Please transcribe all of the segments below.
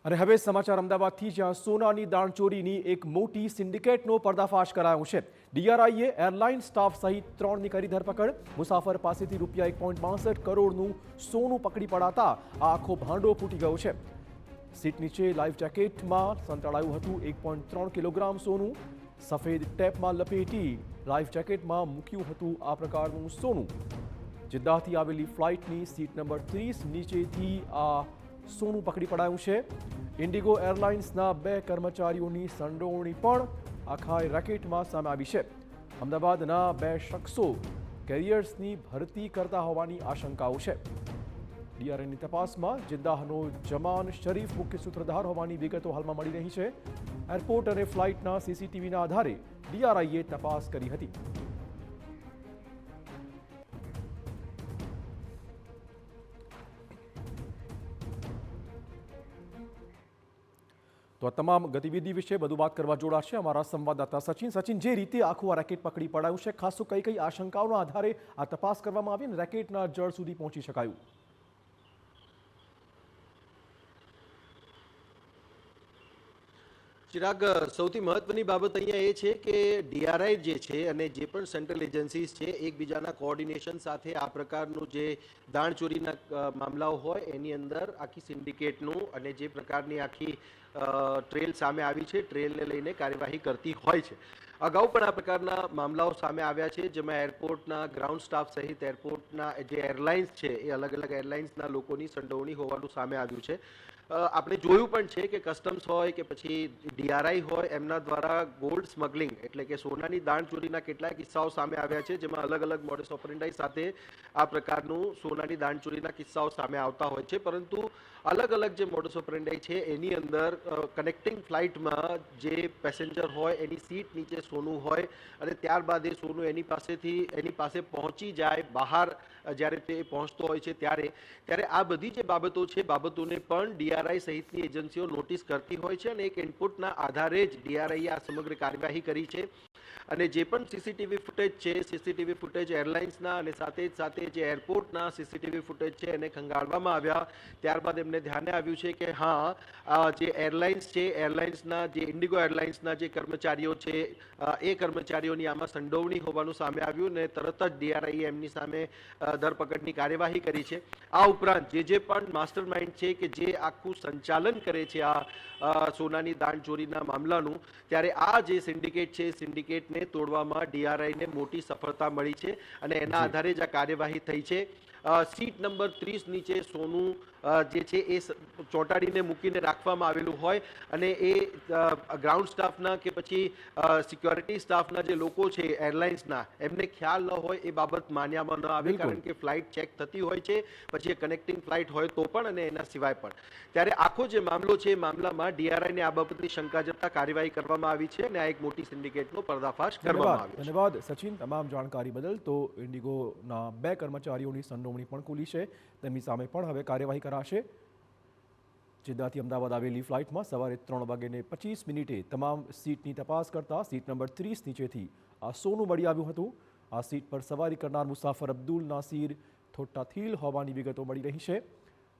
અને હવે સમાચાર અમદાવાદથી, જ્યાં સોનાની દાણચોરીની એક મોટી સિન્ડિકેટનો પર્દાફાશ કરાયો છે। ડીઆરઆઈએ એરલાઇન સ્ટાફ સહિત 3ની કરી ધરપકડ। મુસાફર પાસેથી રૂપિયા 1.62 કરોડનું સોનું પકડી પડાતા આ આખો ભાંડો ફૂટી ગયો છે। સીટ નીચે લાઈફ જેકેટમાં સંતાડાયું હતું 1.3 કિલોગ્રામ સોનું। સફેદ ટેપમાં લપેટી લાઈફ જેકેટમાં મૂક્યું હતું આ પ્રકારનું સોનું। જિદ્દાહથી આવેલી ફ્લાઇટની સીટ નંબર 30 નીચેથી આ સોનું પકડી પડાયું છે। ઇન્ડિગો એરલાઇન્સના 2 કર્મચારીઓની સંડોવણી પણ આખા રેકેટમાં સામે આવી છે। અમદાવાદના 2 શખ્સો કેરિયર્સની ભરતી કરતા હોવાની આશંકાઓ છે। ડીઆરઆઈની તપાસમાં જિદ્દાહનો જમાન શરીફ મુખ્ય સૂત્રધાર હોવાની વિગતો હાલમાં મળી રહી છે। એરપોર્ટ અને ફ્લાઇટના સીસીટીવીના આધારે ડીઆરઆઈએ તપાસ કરી હતી। તો આ તમામ ગતિવિધિ વિશે વધુ વાત કરવા જોડાશે અમારા સંવાદદાતા સચિન। સચિન, જે રીતે આખું આ રેકેટ પકડી પડાયું છે, ખાસ તો કઈ કઈ આશંકાઓના આધારે આ તપાસ કરવામાં આવી અને રેકેટના જળ સુધી પહોંચી શકાયું? ચિરાગ, સૌથી મહત્વની બાબત અહીંયા એ છે કે ડીઆરઆઈ જે છે અને જે પણ સેન્ટ્રલ એજન્સીઝ છે, એકબીજાના કોઓર્ડિનેશન સાથે આ પ્રકારનું જે દાણચોરીના મામલાઓ હોય એની અંદર આખી સિન્ડિકેટનું અને જે પ્રકારની આખી ટ્રેલ સામે આવી છે, ટ્રેલને લઈને કાર્યવાહી કરતી હોય છે। અગાઉ પણ આ પ્રકારના મામલાઓ સામે આવ્યા છે, જેમાં એરપોર્ટના ગ્રાઉન્ડ સ્ટાફ સહિત એરપોર્ટના જે એરલાઇન્સ છે એ અલગ અલગ એરલાઇન્સના લોકોની સંડોવણી હોવાનું સામે આવ્યું છે। આપણે જોયું પણ છે કે કસ્ટમ્સ હોય કે પછી ડીઆરઆઈ હોય, એમના દ્વારા ગોલ્ડ સ્મગલિંગ એટલે કે સોનાની દાણચોરીના કેટલાય કિસ્સાઓ સામે આવ્યા છે, જેમાં અલગ અલગ મોડસ ઓપરેન્ડાઈ સાથે આ પ્રકારનું સોનાની દાણચોરીના કિસ્સાઓ સામે આવતા હોય છે। પરંતુ અલગ અલગ જે મોડસ ઓપરેન્ડાઈ છે એની અંદર કનેક્ટિંગ ફ્લાઇટમાં જે પેસેન્જર હોય એની સીટ નીચે સોનું હોય અને ત્યારબાદ એ સોનું એની પાસે પહોંચી જાય, બહાર જ્યારે તે પહોંચતો હોય છે ત્યારે આ બધી જે બાબતો છે, બાબતોને પણ ડીઆરઆઈ સહિતની એજન્સીઓ નોટિસ કરતી હોય છે અને એક ઇનપુટના આધારે જ ડીઆરઆઈએ આ સમગ્ર કાર્યવાહી કરી છે। અને જે પણ સીસીટીવી ફૂટેજ છે, સીસીટીવી ફૂટેજ એરલાઇન્સના અને સાથે જે એરપોર્ટના સીસીટીવી ફૂટેજ છે એને ખંગાળવામાં આવ્યા। ત્યારબાદ એમને ધ્યાને આવ્યું છે કે હા, જે એરલાઇન્સ છે, એરલાઇન્સના જે ઇન્ડિગો એરલાઇન્સના જે કર્મચારીઓ છે એ કર્મચારીઓની આમાં સંડોવણી હોવાનું સામે આવ્યું અને તરત જ ડીઆરઆઈએ એમની સામે ધરપકડની કાર્યવાહી કરી છે। આ ઉપરાંત જે પણ માસ્ટર માઇન્ડ છે કે જે આખું સંચાલન કરે છે આ સોનાની દાણચોરીના મામલાનું, ત્યારે આ જે સિન્ડિકેટ છે, સિન્ડિકેટને તોડવામાં ડીઆરઆઈને મોટી સફળતા મળી છે અને એના આધારે જ આ કાર્યવાહી થઈ છે। સીટ નંબર 30 નીચે સોનું જે છે એ ચોંટાડીને મૂકીને રાખવામાં આવેલું હોય અને એ ગ્રાઉન્ડ સ્ટાફના કે પછી સિક્યોરિટી સ્ટાફના જે લોકો છે એરલાઇન્સના, એમને ખ્યાલ ન હોય એ બાબત માન્યામાં ન આવે, કારણ કે ફ્લાઇટ ચેક થતી હોય છે, પછી એ કનેક્ટિંગ ફ્લાઇટ હોય તો પણ અને એના સિવાય પણ। ત્યારે આખો જે મામલો છે એ મામલામાં ડીઆરઆઈને આ બાબતની શંકા જતા કાર્યવાહી કરવામાં આવી છે અને આ એક મોટી સિન્ડિકેટનો પર્દાફાશ કરવામાં આવ્યો છે। ધન્યવાદ સચિન, તમામ જાણકારી બદલ। તો ઇન્ડિગોના 2 કર્મચારીઓની સંડોવણી પણ ખુલી છે, તેમની સામે પણ હવે કાર્યવાહી કરાશે। જિદ્દાથી અમદાવાદ આવેલી ફ્લાઇટમાં સવારે 3:25 તમામ સીટની તપાસ કરતા સીટ નંબર 30 નીચેથી આ સોનું મળી આવ્યું હતું। આ સીટ પર સવારી કરનાર મુસાફર અબ્દુલ નાસિર થોટ્ટાથીલ હોવાની વિગતો મળી રહી છે।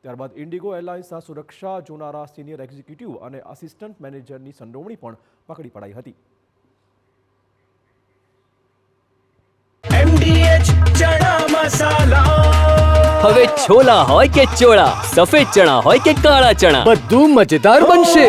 ત્યારબાદ ઇન્ડિગો એરલાઇન્સના સુરક્ષા જોનારા સિનિયર એક્ઝિક્યુટિવ અને આસિસ્ટન્ટ મેનેજરની સંડોવણી પણ પકડી પડાઈ હતી। MDH ચણા મસાલા, હવે છોલા હોય કે ચોળા, સફેદ ચણા હોય કે કાળા ચણા, બધું મજેદાર બનશે।